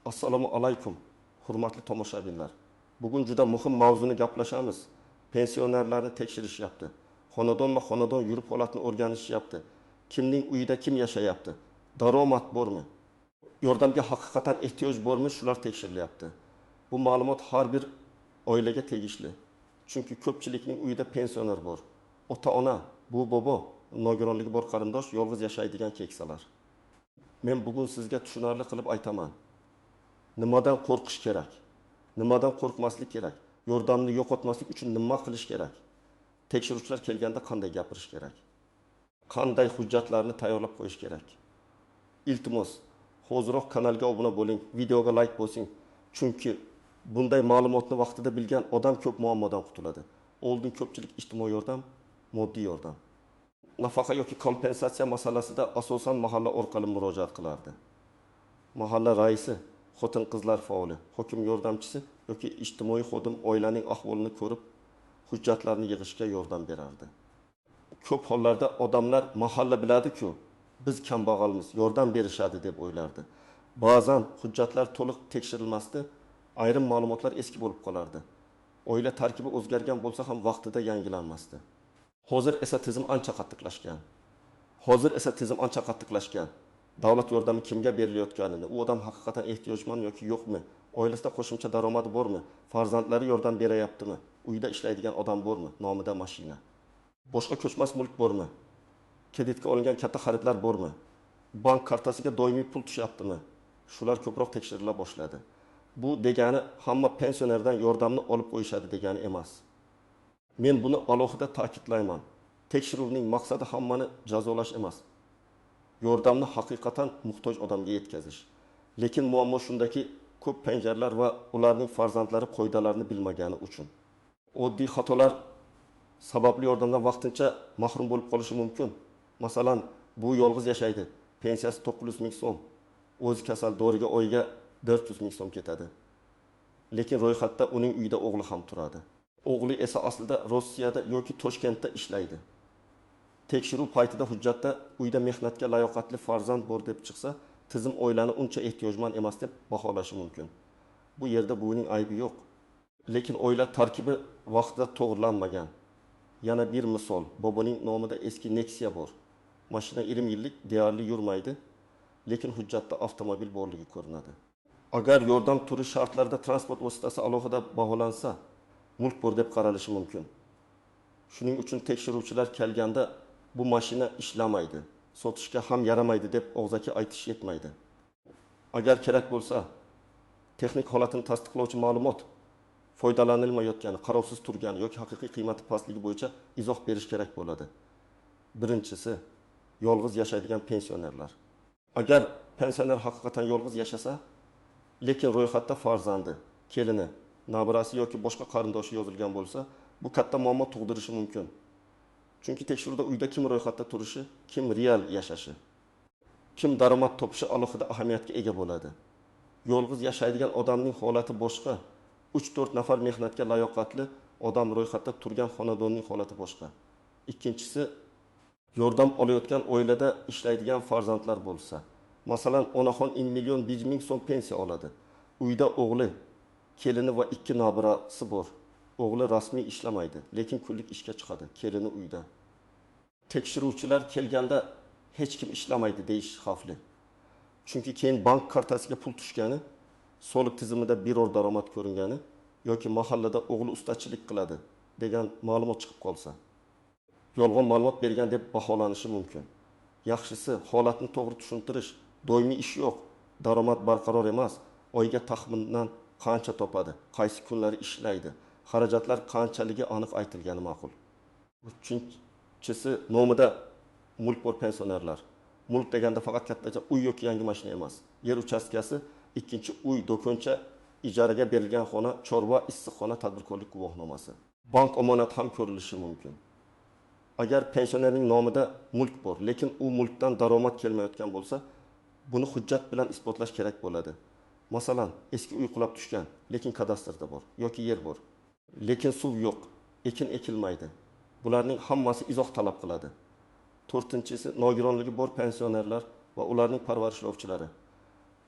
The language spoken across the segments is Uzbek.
Assalomu alaykum, hurmatli tomoshabinlar. Bugun juda muhim mavzuni gaplashamiz. Pensionerlarni tekshirishyapti. Xonadonma-xonadon yurib holatni o'rganishyapti. Kimning uyida kim yashayapti? Daromad bormi? Yordamga haqiqatan ehtiyoj bormi? Shular tekshirilyapti. Bu ma'lumot har bir oilaga tegishli. Chunki ko'pchilikning uyida pensioner bor. Ota-ona, bu bobo, nogironligi bor qarindosh, yolg'iz yashaydigan keksalar. Men bugun sizga tushunarli qilib aytaman. Nimadan qo'rqish kerak? Nimadan qo'rqmaslik kerak? Yordamni yo'qotmaslik uchun nima qilish kerak? Tekshiruvchilar kelganda qanday gapirish kerak? Qanday hujjatlarni tayyorlab qo'yish kerak? Iltimos, hozirroq kanalga obuna bo'ling, videoga like bosing. Chunki bunday ma'lumotni vaqtida bilgan odam ko'p muammodan qutuladi. Oldin ko'pchilik ijtimoiy yordam, moddiy yordam, nafaqa yoki kompensatsiya masalasida asosan mahalla orqali murojaat qilardi. Mahalla raisi, xotin-qizlar faoli, hokim yordamchisi yoki ijtimoiy xodim oilaning ahvolini ko'rib, hujjatlarni yig'ishga yordam berardi. Ko'p hollarda odamlar mahalla biladi-ku, biz kambag'almiz, yordam berishadi deb o'ylardi. Ba'zan hujjatlar to'liq tekshirilmasdi, ayrim ma'lumotlar eski bo'lib qolardi. Oila tarkibi o'zgargan bo'lsa ham vaqtida yangilanmasdi. Hozir esa tizim ancha qattiqlashgan. Davlat yordami kimga berilayotganini, u odam haqiqatan ehtiyojmand yoki yo'qmi? Oilasida qo'shimcha daromadi bormi? Farzandlari yordam berayaptimi? Uyda ishlaydigan odam bormi? Nomida mashina. Boshqa ko'chmas mulk bormi? Kreditga olingan katta xaridlar bormi? Bank kartasiga doimiy pul tushyaptimi? Shular ko'proq tekshirila boshladi. Bu degani hamma pensionerdan yordamni olib qo'yishadi degani emas. Men buni alohida ta'kidlayman. Tekshiruvning maqsadi hammani jazolash emas. Yordamni haqiqatan muhtoj odamga yetkazish. Lekin muammo shundaki, ko'p pensionerlar va ularning farzandlari qoidalarni bilmagani uchun oddiy xatolar sababli yordamdan vaqtincha mahrum bo'lib qolishi mumkin. Masalan, bu yolg'iz yashaydi, pensiyasi 900 ming so'm, o'zi kasal, doriga oyiga 400 ming so'm ketadi. Lekin ro'yxatda uning uyida o'g'li ham turadi. O'g'li esa aslida Rossiyada yoki Toshkentda ishlaydi. Tekshiruv paytida hujjatda uyda mehnatga layoqatli farzand bor deb chiqsa, tizim oilani uncha ehtiyojmand emas deb baholashi mumkin. Bu yerda buning aybi yo'q. Lekin oila tarkibi vaqtida to'g'rilanmagan. Yana bir misol, boboning nomida eski Nexia bor. Mashina 20 yillik deyarli yurmaydi, lekin hujjatda avtomobil borligi ko'rinadi. Agar yordam turi shartlarida transport vositasi alohida baholansa, mulk bor deb qaralishi mumkin. Shuning uchun tekshiruvchilar kelganda bu mashina ishlamaydi, sotishga ham yaramaydi deb og'zaki aytish yetmaydi. Agar kerak bo'lsa, texnik holatini tasdiqlovchi ma'lumot foydalanilmayotgani, qarovsiz turgani yoki haqiqiy qiymati pastligi bo'yicha izoh berish kerak bo'ladi. Birinchisi, yolg'iz yashaydigan pensionerlar. Agar pensioner haqiqatan yolg'iz yashasa, lekin ro'yxatda farzandi, kelini, nabirasi yoki boshqa qarindoshi yozilgan bo'lsa, bu katta muammo tug'dirishi mumkin. Chunki tekshiruvda uyda kim ro'yxatda turishi, kim real yashashi, kim daromad topishi alohida ahamiyatga ega bo'ladi. Yolg'iz yashaydigan odamning holati boshqa. 3-4 nafar mehnatga layoqatli odam ro'yxatda turgan xonadonning holati boshqa. Ikkinchisi, yordam olayotgan oilada ishlaydigan farzandlar bo'lsa, masalan, onaxon 1 million 100 ming so'm pensiya oladi. Uyda o'g'li, kelini va 2 nabirasi bor. O'g'li rasmiy ishlamaydi, lekin kunlik ishga chiqadi, kelini uyda. Tekshiruvchilar kelganda hech kim ishlamaydi deyish xavfli. Chunki keyin bank kartasiga pul tushgani, soliq tizimida biror daromad ko'ringani yoki mahallada o'g'li ustachilik qiladi degan ma'lumot chiqib qolsa, yolg'on ma'lumot bergan deb baholanishi mumkin. Yaxshisi holatni to'g'ri tushuntirish. Doimiy ish yo'q, daromad barqaror emas, oyiga taxminan qancha topadi, qaysi kunlari ishlaydi, xarajatlar qanchaligi aniq aytilgani ma'qul. Uchinchisi, nomida mulk bor pensionerlar. Mulk deganda faqat kattacha uy yoki yangi mashina emas. Yer uchastkasi, ikkinchi uy, do'koncha, ijaraga berilgan xona, chorva, issiqxona, tadbirkorlik guvohnomasi. Bank omonat ham ko'rilishi mumkin. Agar pensionerning nomida mulk bor, lekin u mulkdan daromad kelmayotgan bo'lsa, buni hujjat bilan isbotlash kerak bo'ladi. Masalan, eski uy qulab tushgan, lekin kadastrda bor yoki yer bor. Lekin suv yo'q, ekin ekilmaydi. Bularning hammasi izoh talab qiladi. 4-nogironligi bor pensionerlar va ularning parvarishlovchilari.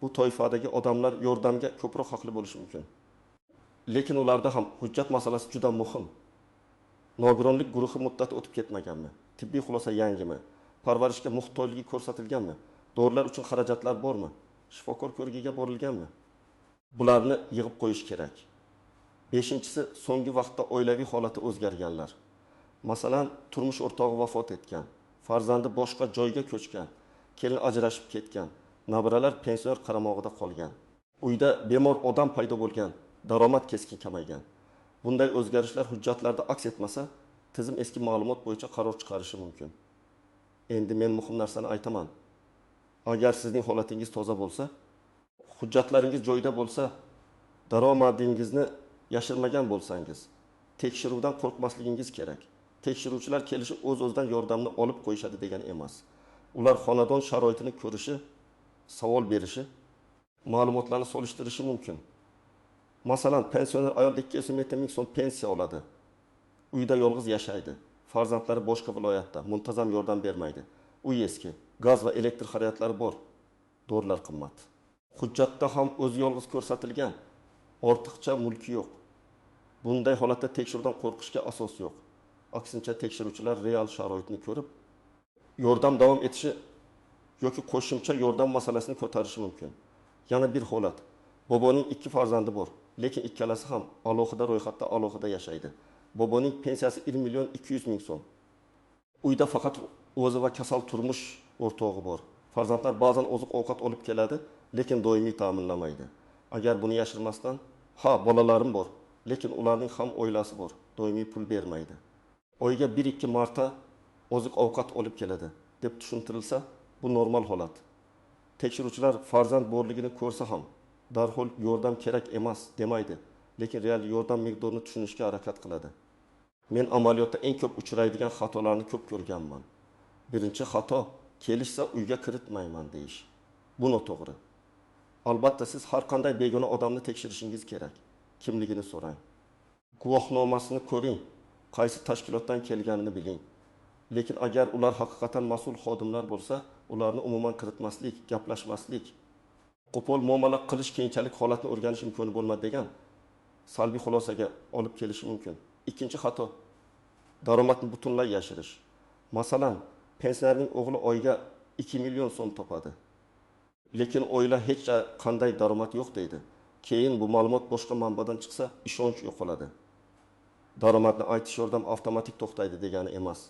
bu toifadagi odamlar yordamga ko'proq haqli bo'lishi mumkin. Lekin ularda ham hujjat masalasi juda muhim. Nogironlik guruhi muddati o'tib ketmaganmi? Tibbiy xulosa yangimi? Parvarishga muhtojligi ko'rsatilganmi? Dorilar uchun xarajatlar bormi? Shifokor ko'rigiga borilganmi? Bularni yig'ib qo'yish kerak. Beshinchisi, so'nggi vaqtda oilaviy holati o'zgarganlar. Masalan, turmush o'rtog'i vafot etgan, farzandi boshqa joyga ko'chgan, kelin ajrashib ketgan, nabiralar pensioner qaramog'ida qolgan. Uyda bemor odam paydo bo'lgan, daromad keskin kamaygan. Bunday o'zgarishlar hujjatlarda aks etmasa, tizim eski ma'lumot bo'yicha qaror chiqarishi mumkin. Endi men muhim narsani aytaman. Agar sizning holatingiz toza bo'lsa, hujjatlaringiz joyida bo'lsa, daromadingizni yashirmagan bo'lsangiz, tekshiruvdan qo'rqmasligingiz kerak. Tekshiruvchilar kelishi o'z-o'zidan yordamni olib qo'yishadi degani emas. Ular xonadon sharoitini ko'rishi, savol berishi, ma'lumotlarni solishtirishi mumkin. Masalan, pensioner ayol 270 ming so'm pensiya oladi. Uyda yolg'iz yashaydi. Farzandlari boshqa viloyatda, muntazam yordam bermaydi. Uy eski, gaz va elektr xarajatlari bor. Dorilar qimmat. Hujjatda ham o'zi yolg'iz ko'rsatilgan. Ortiqcha mulki yo'q. Bunday holatda tekshiruvdan qo'rqishga asos yo'q. Aksincha, tekshiruvchilar real sharoitni ko'rib, yordam davom etishi yoki qo'shimcha yordam masalasini ko'tarishi mumkin. Yana bir holat. Boboning 2 farzandi bor, lekin ikkalasi ham alohida ro'yxatda alohida yashaydi. Boboning pensiyasi 1 million 200 ming so'm. Uyda faqat o'zi va kasal turmush o'rtog'i bor. Farzandlar ba'zan oziq-ovqat olib keladi, lekin doimiy ta'minlamaydi. Agar buni yashirmasdan, bolalarim bor, lekin ularning ham oilasi bor, doimiy pul bermaydi. Oyiga 1-2 marta oziq-ovqat olib keladi deb tushuntirilsa, bu normal holat. Tekshiruvchilar farzand borligini ko'rsa ham darhol yordam kerak emas demaydi, lekin real yordam miqdorini tushunishga harakat qiladi. Men amaliyotda eng ko'p uchraydigan xatolarni ko'p ko'rganman. Birinchi xato, kelishsa uyga kiritmayman deyish. Bu noto'g'ri. Albatta siz har qanday begona odamni tekshirishingiz kerak. Kimligini so'rang. Guvohnomasini ko'ring. Qaysi tashkilotdan kelganini biling. Lekin agar ular haqiqatan mas'ul xodimlar bo'lsa, ularni umuman kiritmaslik, gaplashmaslik, qo'pol muomala qilish keyinchalik holatni o'rganish imkoni bo'lmadi degan salbiy xulosaga olib kelishi mumkin. Ikkinchi xato, daromadni butunlay yashirish. Masalan, pensionerning o'g'li oyiga 2 million so'm topadi. Lekin oila hech qanday daromad yo'q deydi. Keyin bu ma'lumot boshqa manbadan chiqsa, ishonch yo'qoladi. Daromadni aytish yordam avtomatik to'xtaydi degani emas.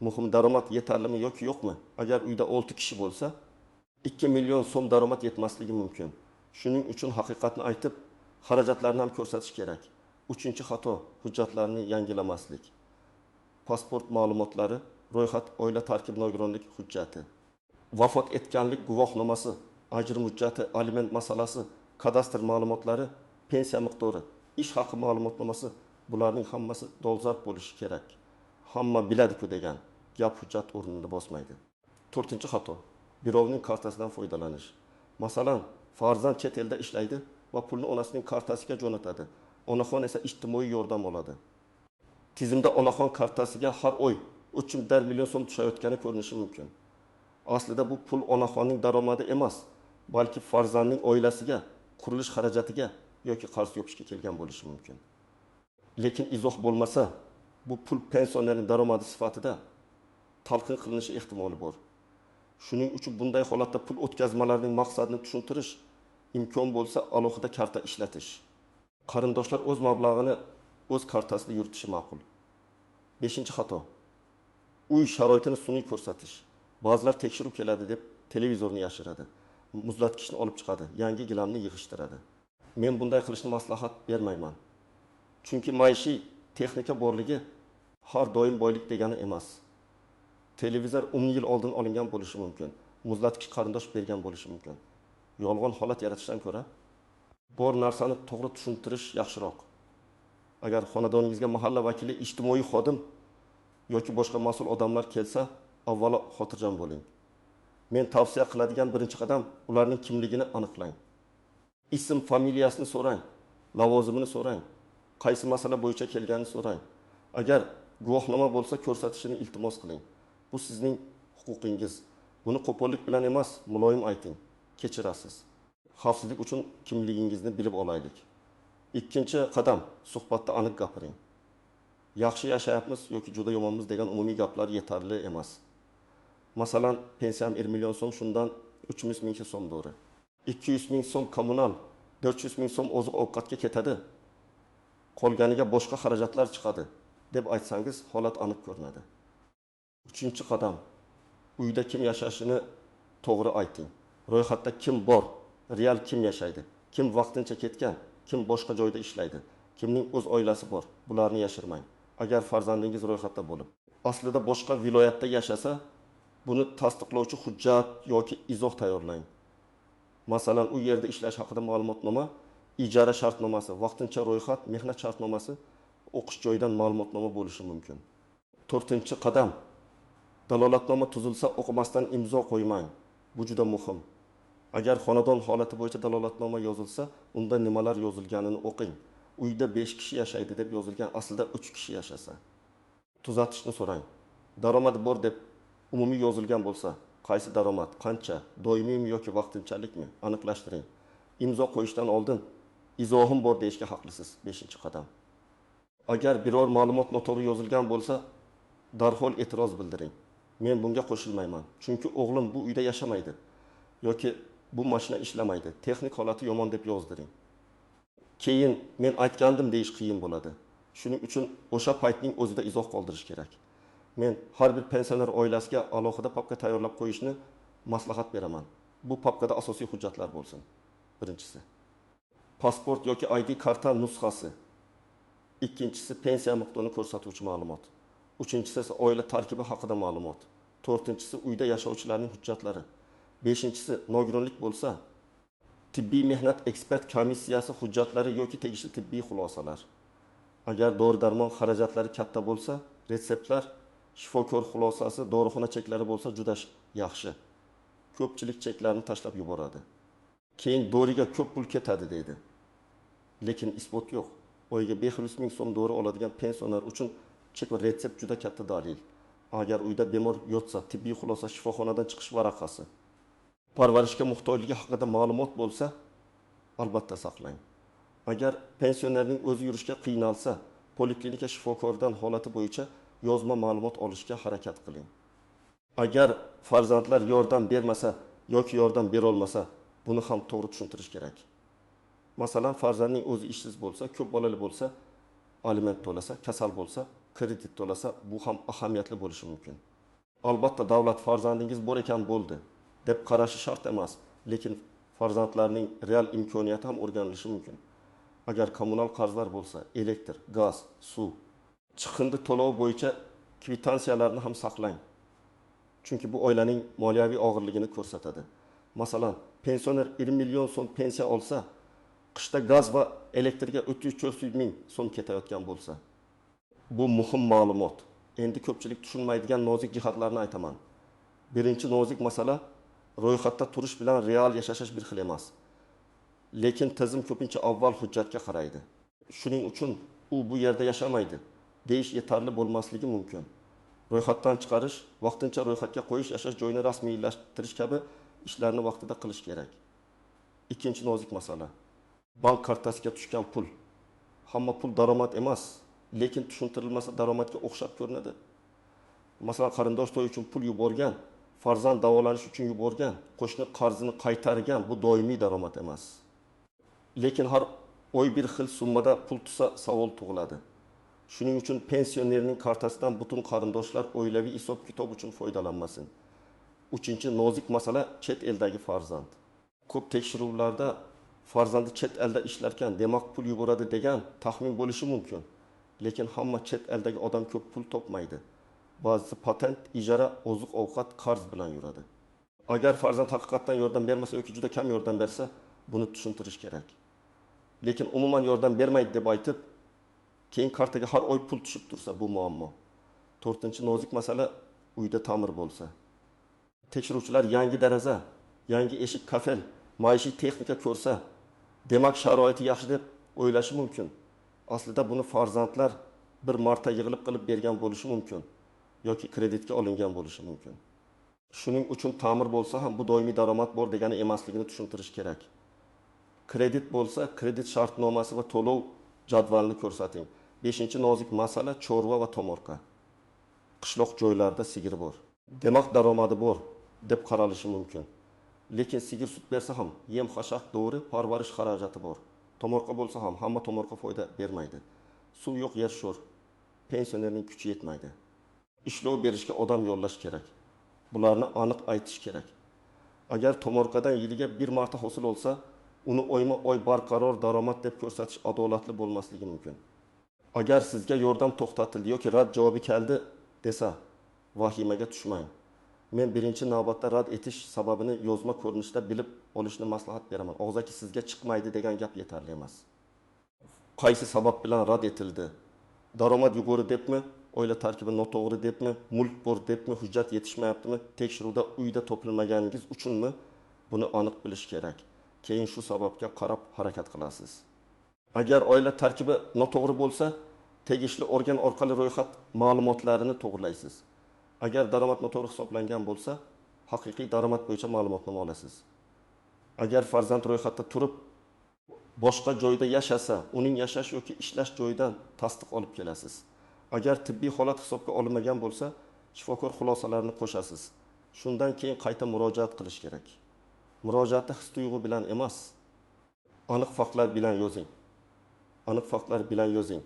Muhim daromad yetarlimi yoki yo'qmi? Agar uyda 6 kishi bo'lsa, 2 million so'm daromad yetmasligi mumkin. Shuning uchun haqiqatni aytib, xarajatlarni ham ko'rsatish kerak. Uchinchi xato, hujjatlarni yangilamaslik. Pasport ma'lumotlari, ro'yxat, oila tarkib nogironlik hujjati, vafot etganlik guvohnomasi, ajrim hujjati, aliment masalasi, kadastr ma'lumotlari, pensiya miqdori, ish haqi ma'lumotnomasi, bularning hammasi dolzarb bo'lishi kerak. Hamma biladi-ku degan gap hujjat o'rnini bosmaydi. To'rtinchi xato, birovning kartasidan foydalanish. Masalan, farzand chet elda ishlaydi va pulni onasining kartasiga jo'natadi. Onaxon esa ijtimoiy yordam oladi. Tizimda onaxon kartasiga har oy 3,5 million so'm tushayotgani ko'rinishi mumkin. Aslida bu pul onaxonning daromadi emas, balki farzandning oilasiga, qurilish xarajatiga yoki qarz yopishga kelgan bo'lishi mumkin. Lekin izoh bo'lmasa, bu pul pensionerning daromadi sifatida talqin qilinishi ehtimoli bor. Shuning uchun bunday holatda pul o'tkazmalarining maqsadini tushuntirish, imkon bo'lsa alohida karta ishlatish. Qarindoshlar o'z mablag'ini o'z kartasida yuritishi ma'qul. 5-xato. Uy sharoitini sun'iy ko'rsatish. Ba'zilar tekshiruv keladi deb televizorni yashiradi. Muzlatgichni olib chiqadi, yangi gilamni yig'ishtiradi. Men bunday qilishni maslahat bermayman. Chunki maishiy texnika borligi har doim boylik degani emas. Televizor 10 yil oldin olingan bo'lishi mumkin. Muzlatgich qarindosh bergan bo'lishi mumkin. Yolg'on holat yaratishdan ko'ra bor narsani to'g'ri tushuntirish yaxshiroq. Agar xonadoningizga mahalla vakili, ijtimoiy xodim yoki boshqa mas'ul odamlar kelsa, avvalo xotirjam bo'ling. Men tavsiya qiladigan birinchi qadam ularning kimligini aniqlang. Ism, familiyasini so'rang, lavozimini so'rang, qaysi masala bo'yicha kelganini so'rang. Agar guvohnoma bo'lsa, ko'rsatishini iltimos qiling. Bu sizning huquqingiz. Buni qo'pollik bilan emas, muloyim ayting. kechirasiz. Xavfsizlik uchun kimligingizni bilib olaylik. Ikkinchi qadam, suhbatda aniq gapiring. Yaxshi yashayapmiz yoki juda yomonmiz degan umumiy gaplar yetarli emas. Masalan, pensiyam 1 million so'm, shundan 300 ming so'm to'g'ri. 200 ming so'm kommunal, 400 ming so'm oziq ovqatga ketadi. Qolganiga boshqa xarajatlar chiqadi deb aytsangiz, holat aniq ko'rinadi. Uchinchi qadam, uyda kim yashashini to'g'ri ayting. Ro'yxatda kim bor, real kim yashaydi, kim vaqtincha ketgan, kim boshqa joyda ishlaydi, kimning o'z oilasi bor, bularni yashirmang. Agar farzandingiz ro'yxatda bo'lib, aslida boshqa viloyatda yashasa, buni tasdiqlovchi hujjat yoki izoh tayyorlang. Masalan, u yerda ishlash haqida ma'lumotnoma, ijara shartnomasi, vaqtincha ro'yxat, mehnat shartnomasi, o'qish joyidan ma'lumotnoma bo'lishi mumkin. 4-qadam, dalolatnoma tuzilsa o'qimasdan imzo qo'ymang. Bu juda muhim. Agar xonadon holati bo'yicha dalolatnoma yozilsa, unda nimalar yozilganini o'qing. Uyda 5 kishi yashaydi deb yozilgan, aslida 3 kishi yashasa. Tuzatishni so'rang. Daromad bor deb umumiy yozilgan bo'lsa, qaysi daromad, qancha, doimiymi yoki vaqtinchalikmi, aniqlashtiring. Imzo qo'yishdan oldin izohim bor deyishga haqlisiz. 5-qadam. Agar biror ma'lumot noto'g'ri yozilgan bo'lsa, darhol e'tiroz bildiring. Men bunga qo'shilmayman, chunki o'g'lim bu uyda yashamaydi yoki bu mashina ishlamaydi, texnik holati yomon deb yozdiring. Keyin men aytgandim deyish qiyin bo'ladi. Shuning uchun o'sha paytning o'zida izoh qoldirish kerak. Men har bir pensioner oilasiga alohida papka tayyorlab qo'yishni maslahat beraman. Bu papkada asosiy hujjatlar bo'lsin. Birinchisi, pasport yoki ID karta nusxasi. Ikkinchisi, pensiya miqdorini ko'rsatuvchi ma'lumot. Uchinchisi esa oila tarkibi haqida ma'lumot. To'rtinchisi, uyda yashovchilarning hujjatlari. Beshinchisi, nogironlik bo'lsa, tibbiy mehnat ekspert komissiyasi hujjatlari yoki tegishli tibbiy xulosalar. Agar dori-darmon xarajatlari katta bo'lsa, retseptlar, shifokor xulosasi, dorixona cheklari bo'lsa juda yaxshi. Ko'pchilik cheklarni tashlab yuboradi. Keyin doriga ko'p pul ketadi deydi. Lekin isbot yo'q. Oyiga 500 ming so'm dori oladigan pensioner uchun chek va retsept juda katta dalil. Agar uyda bemor yotsa, tibbiy xulosa, shifoxonadan chiqish varaqasi, parvarishga muhtojligi haqida ma'lumot bo'lsa, albatta saqlang. Agar pensionerning o'zi yurishga qiynalsa, poliklinika shifokoridan holati bo'yicha yozma ma'lumot olishga harakat qiling. Agar farzandlar yordam bermasa yoki yordam bera olmasa, buni ham to'g'ri tushuntirish kerak. Masalan, farzandning o'zi ishsiz bo'lsa, ko'p bolali bo'lsa, aliment to'lasa, kasal bo'lsa, kredit to'lasa, bu ham ahamiyatli bo'lishi mumkin. Albatta, davlat farzandingiz bor ekan bo'ldi deb qarashi shart emas, lekin farzandlarning real imkoniyati ham o'rganilishi mumkin. Agar kommunal qarzlar bo'lsa, elektr, gaz, suv, chiqindi to'lovi bo'yicha kvitansiyalarni ham saqlang. Chunki bu oilaning moliyaviy og'irligini ko'rsatadi. Masalan, pensioner 1 million so'm pensiya olsa, qishda gaz va elektrga 300-400 ming so'm ketayotgan bo'lsa, bu muhim ma'lumot. Endi ko'pchilik tushunmaydigan nozik jihatlarni aytaman. Birinchi nozik masala, ro'yxatda turish bilan real yashash bir xil emas. Lekin tizim ko'pincha avval hujjatga qaraydi. Shuning uchun u bu yerda yashamaydi deyish yetarli bo'lmasligi mumkin. Ro'yxatdan chiqarish, vaqtincha ro'yxatga qo'yish, yashash joyini rasmiylashtirish kabi ishlarni vaqtida qilish kerak. Ikkinchi nozik masala, bank kartasiga tushgan pul. Hamma pul daromad emas, lekin tushuntirilmasa daromadga o'xshab ko'rinadi. Masalan, qarindosh to'y uchun pul yuborgan, farzand davolanish uchun yuborgan, qo'shni qarzini qaytargan, bu doimiy daromad emas. Lekin har oy bir xil summada pul tutsa savol tug'iladi. Shuning uchun pensionerning kartasidan butun qarindoshlar oilaviy hisob-kitob uchun foydalanmasin. Uchinchi nozik masala, chet eldagi farzand. Ko'p tekshiruvlarda farzandi chet elda ishlarkan, demak pul yuboradi degan taxmin bo'lishi mumkin. Lekin hamma chet eldagi odam ko'p pul topmaydi. Ba'zisi patent, ijara, oziq-ovqat, qarz bilan yuradi. Agar farzand haqiqatdan yordam bermasa yoki juda kam yordam bersa, buni tushuntirish kerak. Lekin umuman yordam bermaydi deb aytib, keyin kartaga har oy pul tushib tursa, bu muammo. To'rtinchi nozik masala, uyda ta'mir bo'lsa. Tekshiruvchilar yangi deraza, yangi eshik, kafel, maishiy texnika ko'rsa, demak sharoiti yaxshi deb o'ylashi mumkin. Aslida buni farzandlar bir marta yig'ilib qilib bergan bo'lishi mumkin yoki kreditga olingan bo'lishi mumkin. Shuning uchun ta'mir bo'lsa ham bu doimiy daromad bor degani emasligini tushuntirish kerak. Kredit bo'lsa, kredit shartnomasi va to'lov jadvalini ko'rsating. 5-nozik masala chorva va tomorqa. Qishloq joylarda sigir bor. Demak, daromadi bor deb qaralishi mumkin. Lekin sigir sut bersa ham yem xashaq dori parvarish xarajati bor. Tomorqa bo'lsa ham hamma tomorqa foyda bermaydi. Suv yo'q, yer sho'r. Pensionerning kuchi yetmaydi. Ishlov berishga odam yollash kerak. Bularni aniq aytish kerak. Agar tomorqadan yiliga bir marta hosil olsa, uni oyma-oy barqaror daromad deb ko'rsatish adolatli bo'lmasligi mumkin. Agar sizga yordam to'xtatildi yoki rad javobi keldi desa, vahimaga tushmang. Men birinchi navbatda rad etish sababini yozma ko'rinishda bilib olishni maslahat beraman. Og'zaki sizga chiqmaydi degan gap yetarli emas. Qaysi sabab bilan rad etildi? Daromad yuqori debmi? Oila tarkibi noto'g'ri debmi? Mulk bor debmi? Hujjat yetishmayaptimi? Tekshiruvda uyda topilmaganingiz uchunmi? Buni aniq bilish kerak. Keyin shu sababga qarab harakat qilasiz. Agar oila tarkibi noto'g'ri bo'lsa, tegishli organ orqali ro'yxat ma'lumotlarini to'g'rilaysiz. Agar daromad noto'g'ri hisoblangan bo'lsa, haqiqiy daromad bo'yicha ma'lumotnoma olasiz. Agar farzand ro'yxatda turib, boshqa joyda yashasa, uning yashash yoki ishlash joyidan tasdiq olib kelasiz. Agar tibbiy holat hisobga olinmagan bo'lsa, shifokor xulosalarini qo'shasiz. Shundan keyin qayta murojaat qilish kerak. Murojaatni his-tuyg'u bilan emas, aniq faktlar bilan yozing. Aniq faktlar bilan yozing.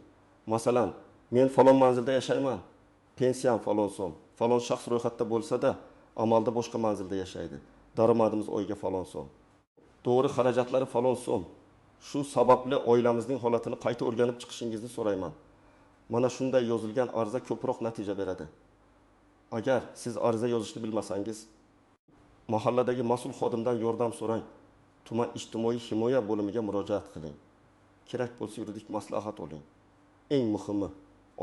Masalan, men falon manzilda yashayman. Pensiyam falon so'm. Falon shaxs ro'yxatda bo'lsa-da, amalda boshqa manzilda yashaydi. Daromadimiz oyga falon so'm. To'g'ri xarajatlari falon so'm. Shu sababli oilamizning holatini qayta o'rganib chiqishingizni so'rayman. Mana shunday yozilgan arza ko'proq natija beradi. Agar siz arza yozishni bilmasangiz, mahalladagi mas'ul xodimdan yordam so'rang. Tuman ijtimoiy himoya bo'limiga murojaat qiling. Kerak bo'lsa yuridik maslahat oling. Eng muhimi,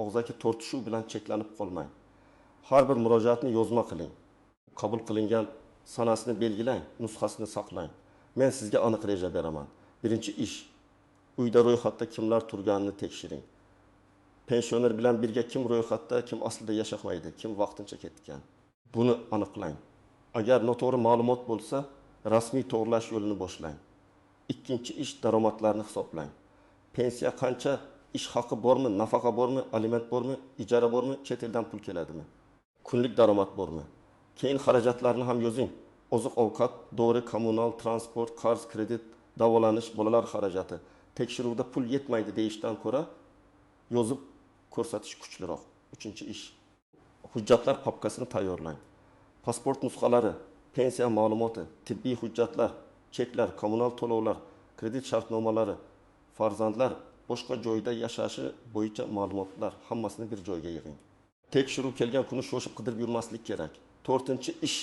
og'zaki tortishuv bilan cheklanib qolmang. Har bir murojaatni yozma qiling. Qabul qilingan sanasini belgilang, nusxasini saqlang. Men sizga aniq reja beraman. Birinchi ish, uyda ro'yxatda kimlar turganini tekshiring. Pensioner bilan birga kim ro'yxatda, kim aslida yashamaydi, kim vaqtincha ketgan. Buni aniqlang. Agar noto'g'ri ma'lumot bo'lsa, rasmiy to'g'rilash yo'lini boshlang. Ikkinchi ish, daromadlarni hisoblang. Pensiya qancha, ish haqi bormi, nafaqa bormi, aliment bormi, ijara bormi, chet eldan pul keladimi? Kunlik daromad bormi? Keyin xarajatlarni ham yozing. Oziq-ovqat, dori, kommunal, transport, qarz, kredit, davolanish, bolalar xarajati. Tekshiruvda pul yetmaydi deyishdan ko'ra yozib ko'rsatish kuchliroq. Uchinchi ish, hujjatlar papkasini tayyorlang. Pasport nusxalari, pensiya ma'lumoti, tibbiy hujjatlar, cheklar, kommunal to'lovlar, kredit shartnomalari, farzandlar boshqa joyda yashashi bo'yicha ma'lumotlar hammasini bir joyga yig'ing. Tekshiruv kelgan kuni shoshib qidirib yurmaslik kerak. 4-ish,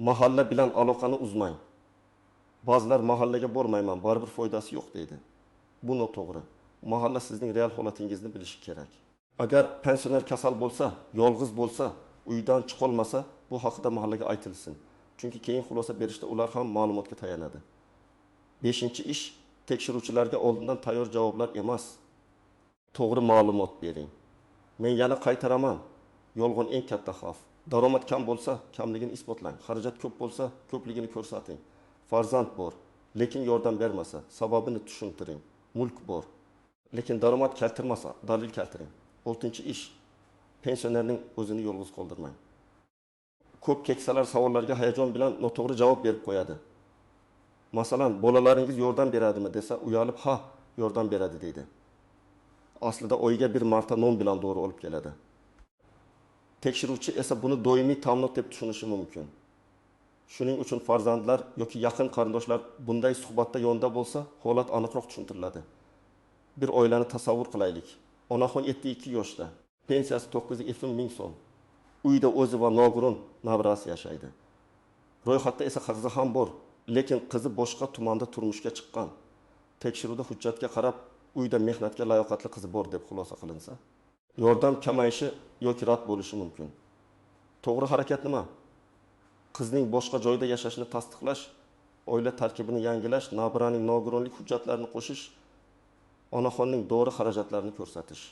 mahalla bilan aloqani uzmang. Ba'zilar mahallaga bormayman, baribir foydasi yo'q deydi. Bu noto'g'ri. Mahalla sizning real holatingizni bilishi kerak. Agar pensioner kasal bo'lsa, yolg'iz bo'lsa, uydan chiqolmasa, bu haqida mahallaga aytilsin. Chunki keyin xulosa berishda ular ham ma'lumotga tayanadi. 5-ish, tekshiruvchilarga oldindan tayyor javoblar emas, to'g'ri ma'lumot bering. Men yana qaytaraman. Yolg'on eng katta xavf. Daromad kam bo'lsa, kamligini isbotlang. Xarajat ko'p bo'lsa, ko'pligini ko'rsating. Farzand bor, lekin yordam bermasa, sababini tushuntiring. Mulk bor, lekin daromad keltirmasa, dalil keltiring. 6-ish, pensionerning o'zini yolg'iz qoldirmang. Ko'p keksalar savollarga hayajon bilan noto'g'ri javob berib qo'yadi. Masalan, bolalaringiz yordam beradimi desa, uyalib, ha, yordam beradi deydi. Aslida oyiga bir marta non bilan dori olib keladi. Tekshiruvchi esa buni doimiy ta'minot deb tushunishi mumkin. Shuning uchun farzandlar yoki yaqin qarindoshlar bunday suhbatda yonda bo'lsa, holat aniqroq tushuntiriladi. Bir oilani tasavvur qilaylik. Onaxon 72 yoshda, pensiyasi 950 ming so'm. Uyda o'zi va nogiron nabirasi yashaydi. Ro'yxatda esa qizi ham bor, lekin qizi boshqa tumanda turmushga chiqqan. Tekshiruvda hujjatga qarab, uyda mehnatga layoqatli qizi bor deb xulosa qilinsa, yordam kamayishi yoki rad bo'lishi mumkin. To'g'ri harakat nima? Qizning boshqa joyda yashashini tasdiqlash, oila tarkibini yangilash, nabiraning nogironlik hujjatlarini qo'shish, onaxonning dori xarajatlarini ko'rsatish.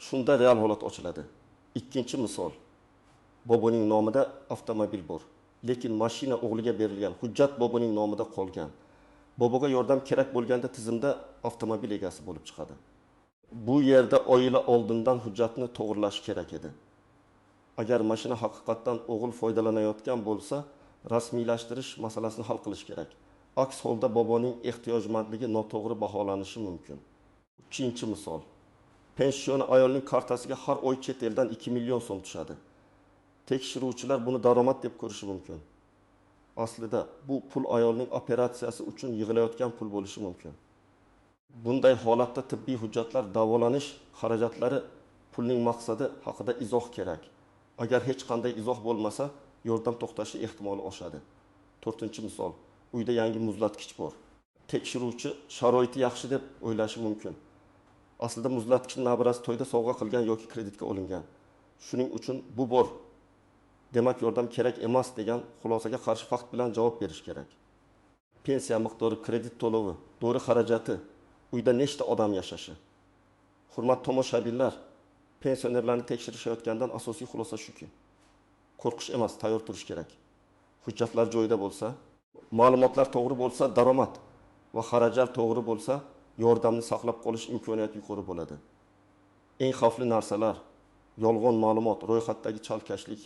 Shunda real holat ochiladi. Ikkinchi misol. boboning nomida avtomobil bor. Lekin mashina o'g'liga berilgan, hujjat boboning nomida qolgan. Boboga yordam kerak bo'lganda tizimda avtomobil egasi bo'lib chiqadi. Bu yerda oila oldindan hujjatni to'g'rilash kerak edi. Agar mashina haqiqatdan o'g'il foydalanayotgan bo'lsa, rasmiylashtirish masalasini hal qilish kerak. Aks holda boboning ehtiyojmandligi noto'g'ri baholanishi mumkin. 3-misol. Pensioni ayolning kartasiga har oy chet eldan 2 million so'm tushadi. Tekshiruvchilar buni daromad deb ko'rishi mumkin. Aslida bu pul ayolning operatsiyasi uchun yig'ilayotgan pul bo'lishi mumkin. Bunday holatda tibbiy hujjatlar, davolanish xarajatlari, pulning maqsadi haqida izoh kerak. Agar hech qanday izoh bo'lmasa, yordam to'xtashi ehtimoli oshadi. 4-misol. Uyda yangi muzlatgich bor. Tekshiruvchi sharoiti yaxshi deb o'ylashi mumkin. Aslida muzlatgichning nabirasi to'yda sovg'a qilgan yoki kreditga olingan. Shuning uchun bu bor. Demak, yordam kerak emas degan xulosaga qarshi fakt bilan javob berish kerak. Pensiya miqdori, kredit to'lovi, dori xarajati, uyda nechta odam yashashi. Hurmat tomoshabinlar, pensionerlarni tekshirishayotgandan asosiy xulosa shuki, qo'rqish emas, tayyor turish kerak. Hujjatlar joyida bo'lsa, ma'lumotlar to'g'ri bo'lsa, daromad va xarajat to'g'ri bo'lsa, yordamni saqlab qolish imkoniyati yuqori bo'ladi. Eng xavfli narsalar yolg'on ma'lumot, ro'yxatdagi chalkashlik,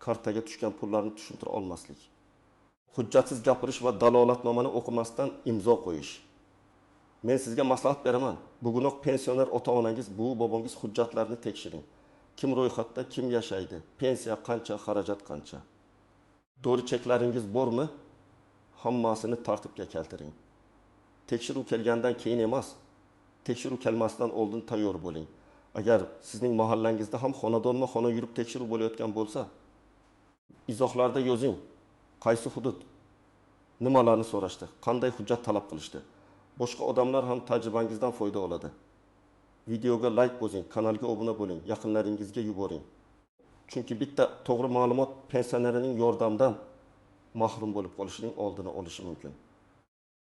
kartaga tushgan pullarni tushuntira olmaslik. Hujjatsiz gapirish va dalolatnomani o'qimasdan imzo qo'yish. Men sizga maslahat beraman. Bugunoq pensioner ota-onangiz, buvi bobongiz hujjatlarni tekshiring. Kim ro'yxatda, kim yashaydi, pensiya qancha, xarajat qancha. Dori cheklaringiz bormi? Hammasini tartibga keltiring. Tekshiruv kelgandan keyin emas, tekshiruv kelmasdan oldin tayyor bo'ling. Agar sizning mahallangizda ham xonadonma-xona yurib tekshiruv bo'layotgan bo'lsa, izohlarda yozing. Qaysi hudud, nimalarni so'rashdi, qanday hujjat talab qilishdi. Boshqa odamlar ham tajribangizdan foyda oladi. Videoga like bosing, kanalga obuna bo'ling, yaqinlaringizga yuboring. Chunki bitta to'g'ri ma'lumot pensionerining yordamdan mahrum bo'lib qolishining oldini olishi mumkin.